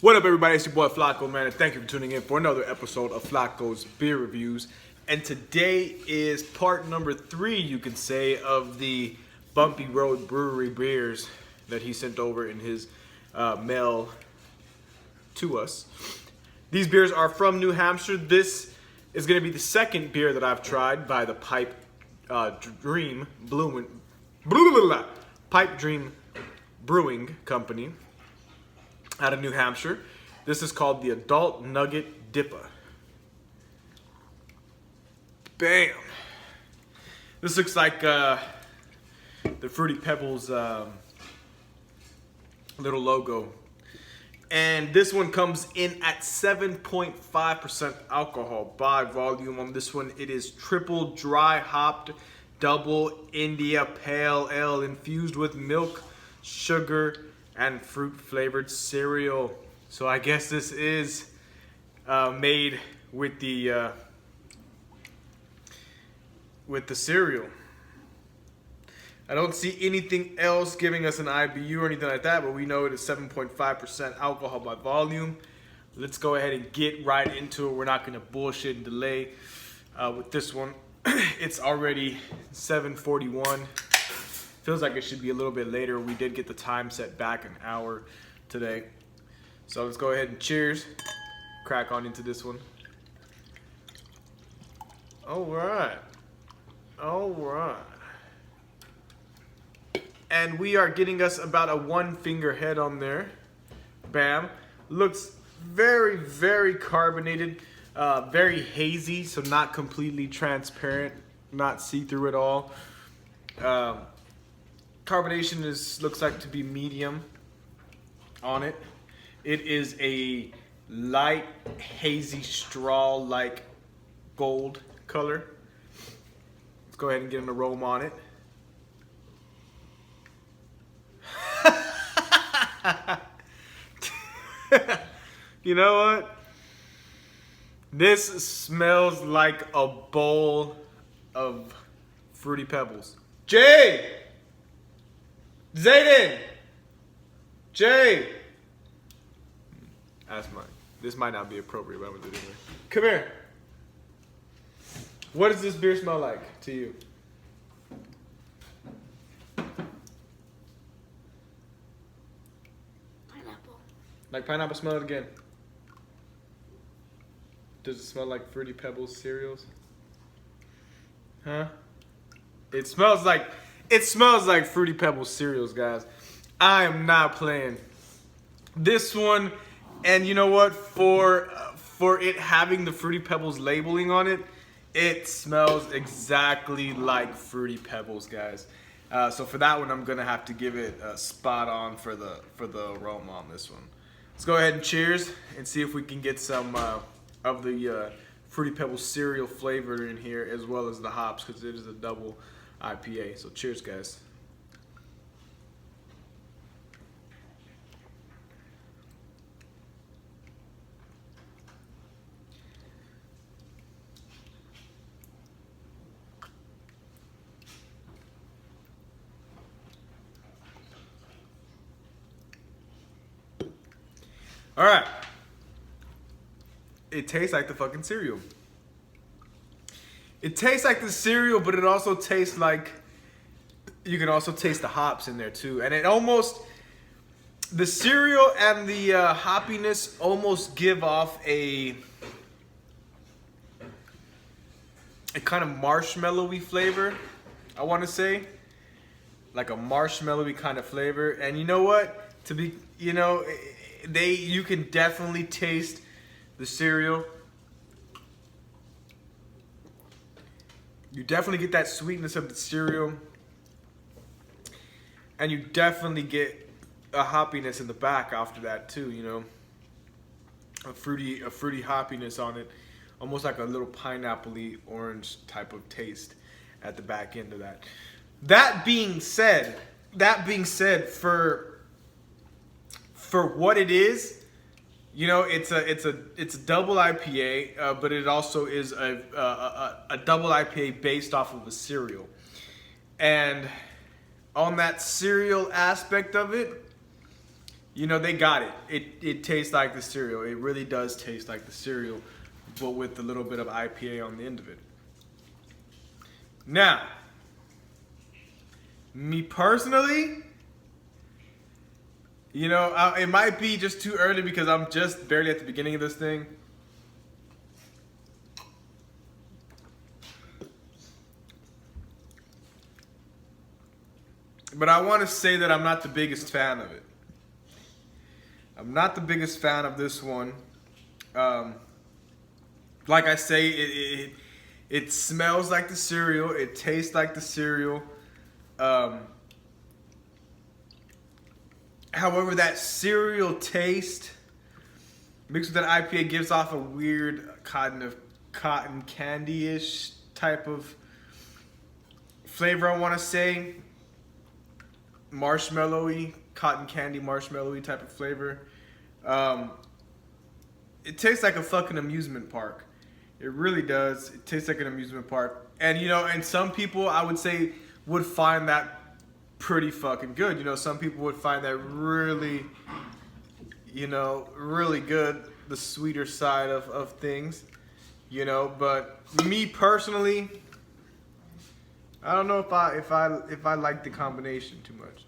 What up, everybody? It's your boy Flaco, man, and thank you for tuning in for another episode of Flaco's Beer Reviews. And today is part number 3, you can say, of the Bumpy Road Brewery beers that he sent over in his mail to us. These beers are from New Hampshire. This is going to be the second beer that I've tried by the Pipe Dream Brewing Company out of New Hampshire. This is called the Adult Nugget DIPA. Bam! This looks like the Fruity Pebbles little logo. And this one comes in at 7.5% alcohol by volume. On this one, it is triple dry hopped, double India Pale Ale infused with milk, sugar, and fruit flavored cereal. So I guess this is made with the cereal. I don't see anything else giving us an IBU or anything like that, but we know it is 7.5% alcohol by volume. Let's go ahead and get right into it. We're not going to bullshit and delay with this one. It's already 7:41. Feels like it should be a little bit later. We did get the time set back an hour today. So let's go ahead and cheers. Crack on into this one. All right. All right. And we are getting us about a 1 finger head on there. Bam. Looks very, very carbonated. Very hazy, so not completely transparent. Not see-through at all. Carbonation looks like to be medium on it. It is a light, hazy straw-like gold color. Let's go ahead and get an aroma on it. You know what? This smells like a bowl of Fruity Pebbles. Jay! Zayden! Jay! That's mine. This might not be appropriate, but I'm gonna do it anyway. Come here. What does this beer smell like to you? Pineapple. Like pineapple? Smell it again. Does it smell like Fruity Pebbles cereals? Huh? It smells like Fruity Pebbles cereals, guys. I am not playing. This one, and you know what? For it having the Fruity Pebbles labeling on it, it smells exactly like Fruity Pebbles, guys. So for that one, I'm gonna have to give it a spot on for the aroma on this one. Let's go ahead and cheers and see if we can get some of the Fruity Pebbles cereal flavor in here, as well as the hops, because it is a double IPA. So cheers, guys. All right. It tastes like the fucking cereal. It tastes like the cereal, but it also tastes like, you can also taste the hops in there too. And it almost, the cereal and the hoppiness almost give off a kind of marshmallowy flavor, I want to say. Like a marshmallowy kind of flavor. And you know what? You can definitely taste the cereal. You definitely get that sweetness of the cereal. And you definitely get a hoppiness in the back after that too, you know. A fruity hoppiness on it. Almost like a little pineapple-y orange type of taste at the back end of that. That being said, for what it is, you know, it's a double IPA, but it also is a double IPA based off of a cereal. And on that cereal aspect of it, you know, they got it. It tastes like the cereal. It really does taste like the cereal, but with a little bit of IPA on the end of it. Now, me personally, you know, it might be just too early because I'm just barely at the beginning of this thing. But I want to say that I'm not the biggest fan of it. I'm not the biggest fan of this one. Like I say, it smells like the cereal. It tastes like the cereal. However, that cereal taste mixed with that IPA gives off a weird kind of cotton candy-ish type of flavor, I want to say. Marshmallowy, cotton candy marshmallowy type of flavor. It tastes like a fucking amusement park. It really does. It tastes like an amusement park. And you know, and some people I would say would find that pretty fucking good. You know, some people would find that really, you know, really good, the sweeter side of things. You know, but me personally, I don't know if I like the combination too much.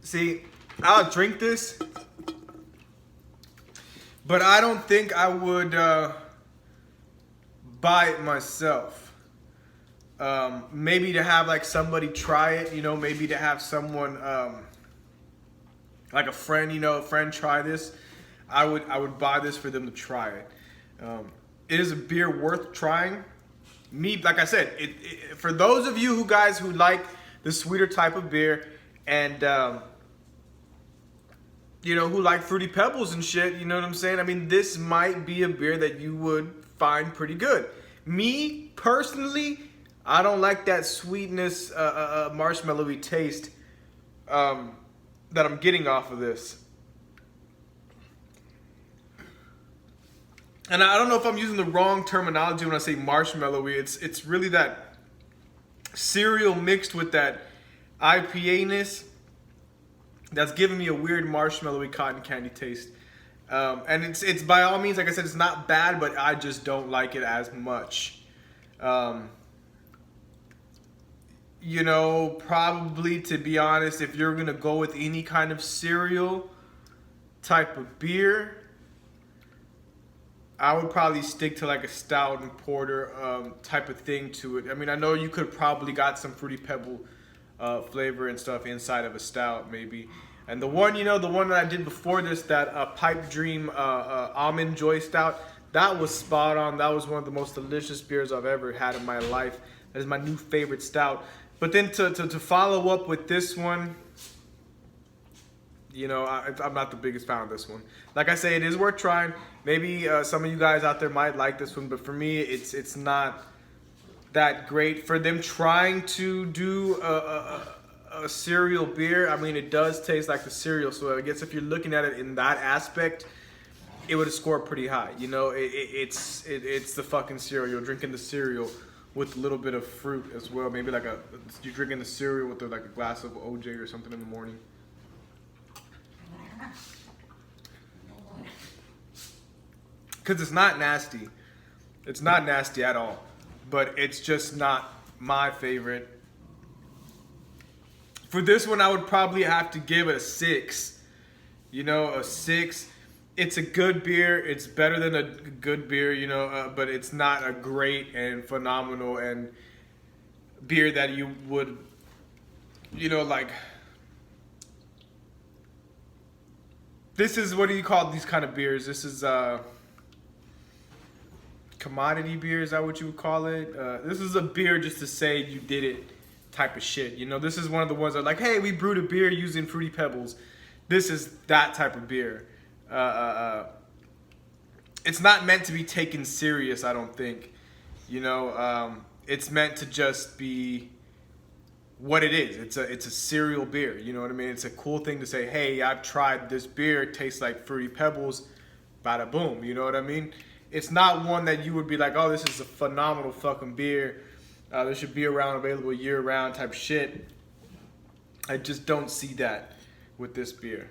See, I'll drink this, but I don't think I would buy it myself. Maybe to have like somebody try it, you know, maybe to have someone like a friend, you know, a friend try this. I would buy this for them to try it. It is a beer worth trying. Me, like I said, for those of you who like the sweeter type of beer and you know, who like Fruity Pebbles and shit, you know what I'm saying? I mean, this might be a beer that you would find pretty good. Me personally, I don't like that sweetness, marshmallowy taste that I'm getting off of this. And I don't know if I'm using the wrong terminology when I say marshmallowy. It's really that cereal mixed with that IPA-ness that's giving me a weird marshmallowy cotton candy taste. And it's by all means, like I said, it's not bad, but I just don't like it as much. You know, probably, to be honest, if you're gonna go with any kind of cereal type of beer, I would probably stick to like a stout and porter type of thing to it. I mean, I know you could probably got some Fruity Pebble flavor and stuff inside of a stout maybe. And the one, you know, the one that I did before this, that Pipe Dream Almond Joy Stout, that was spot on. That was one of the most delicious beers I've ever had in my life. That is my new favorite stout. But then to follow up with this one, you know, I'm not the biggest fan of this one. Like I say, it is worth trying. Maybe some of you guys out there might like this one, but for me, it's not that great. For them trying to do a cereal beer, I mean, it does taste like the cereal. So I guess if you're looking at it in that aspect, it would score pretty high. You know, it's the fucking cereal. You're drinking the cereal with a little bit of fruit as well. Maybe like you're drinking the cereal with like a glass of OJ or something in the morning. Because it's not nasty. It's not nasty at all. But it's just not my favorite. For this one, I would probably have to give it a 6. You know, a 6. It's a good beer. It's better than a good beer, you know, but it's not a great and phenomenal and beer that you would, you know, like. This is, what do you call these kind of beers? This is commodity beer, is that what you would call it? This is a beer just to say you did it type of shit. You know, this is one of the ones that are like, hey, we brewed a beer using Fruity Pebbles. This is that type of beer. It's not meant to be taken serious, I don't think. You know, it's meant to just be what it is. It's a cereal beer. You know what I mean? It's a cool thing to say, hey, I've tried this beer. It tastes like Fruity Pebbles. Bada boom. You know what I mean? It's not one that you would be like, oh, this is a phenomenal fucking beer. There should be around available year-round type shit. I just don't see that with this beer.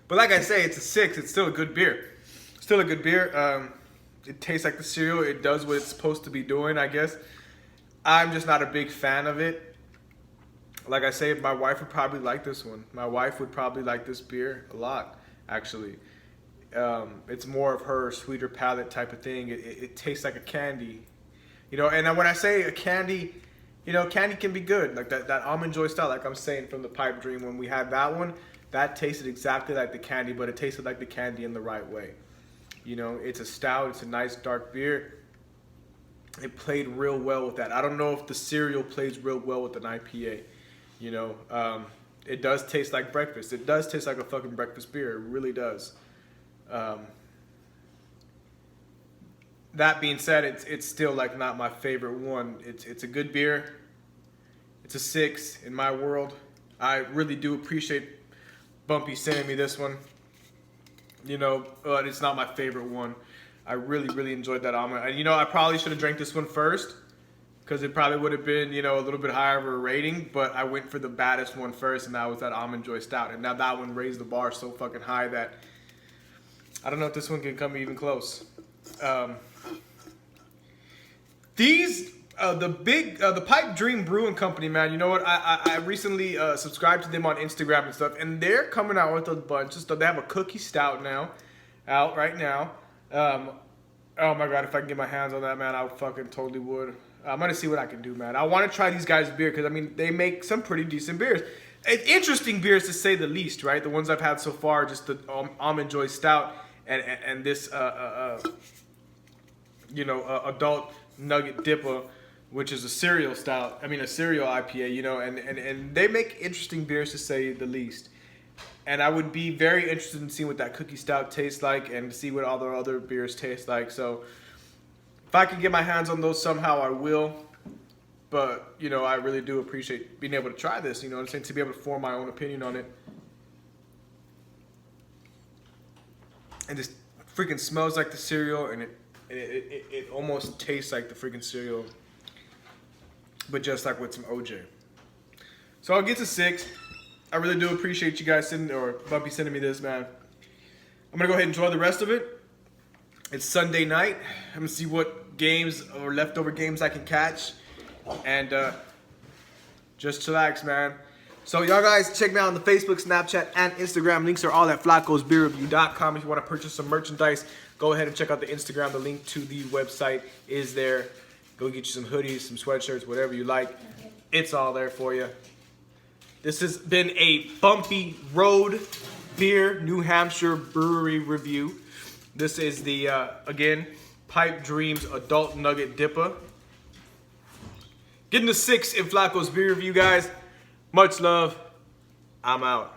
But like I say, it's a 6. It's still a good beer. Still a good beer. It tastes like the cereal. It does what it's supposed to be doing, I guess. I'm just not a big fan of it. Like I say, my wife would probably like this one. My wife would probably like this beer a lot, actually. It's more of her sweeter palate type of thing. It tastes like a candy. You know, and when I say a candy, you know, candy can be good. Like that Almond Joy style, like I'm saying from the Pipe Dream, when we had that one, that tasted exactly like the candy, but it tasted like the candy in the right way. You know, it's a stout, it's a nice dark beer. It played real well with that. I don't know if the cereal plays real well with an IPA. You know, it does taste like breakfast. It does taste like a fucking breakfast beer. It really does. That being said, it's still like not my favorite one. It's a good beer. It's a 6 in my world. I really do appreciate Bumpy sending me this one. You know, but it's not my favorite one. I really enjoyed that almond. And you know, I probably should have drank this one first, because it probably would have been, you know, a little bit higher of a rating, but I went for the baddest one first, and that was that Almond Joy Stout. And now that one raised the bar so fucking high that I don't know if this one can come even close. The Pipe Dream Brewing Company, man, you know what? I recently subscribed to them on Instagram and stuff, and they're coming out with a bunch of stuff. They have a cookie stout now, out right now. Oh my god, if I can get my hands on that, man, I fucking totally would. I'm gonna see what I can do, man. I want to try these guys' beer because I mean they make some pretty decent beers, interesting beers to say the least, right? The ones I've had so far, just the Almond Joy Stout and this you know, adult Nugget DIPA, which is a cereal stout. I mean a cereal IPA, you know, and they make interesting beers to say the least. And I would be very interested in seeing what that cookie stout tastes like and see what all the other beers taste like. So if I can get my hands on those somehow, I will. But, you know, I really do appreciate being able to try this, you know what I'm saying, to be able to form my own opinion on it. And this freaking smells like the cereal, and it almost tastes like the freaking cereal, but just like with some OJ. So I'll get to 6. I really do appreciate you guys Bumpy sending me this, man. I'm gonna go ahead and enjoy the rest of it. It's Sunday night. I'm gonna see what games or leftover games I can catch, and just chillax, man. So y'all guys, check me out on the Facebook, Snapchat, and Instagram. Links are all at flacosbeerreview.com. If you want to purchase some merchandise, go ahead and check out the Instagram. The link to the website is there. Go get you some hoodies, some sweatshirts, whatever you like. It's all there for you. This has been a Bumpy Road Beer New Hampshire Brewery review. This is the, again, Pipe Dreams Adult Nugget DIPA. Getting a 6 in Flacos Beer Review, guys. Much love. I'm out.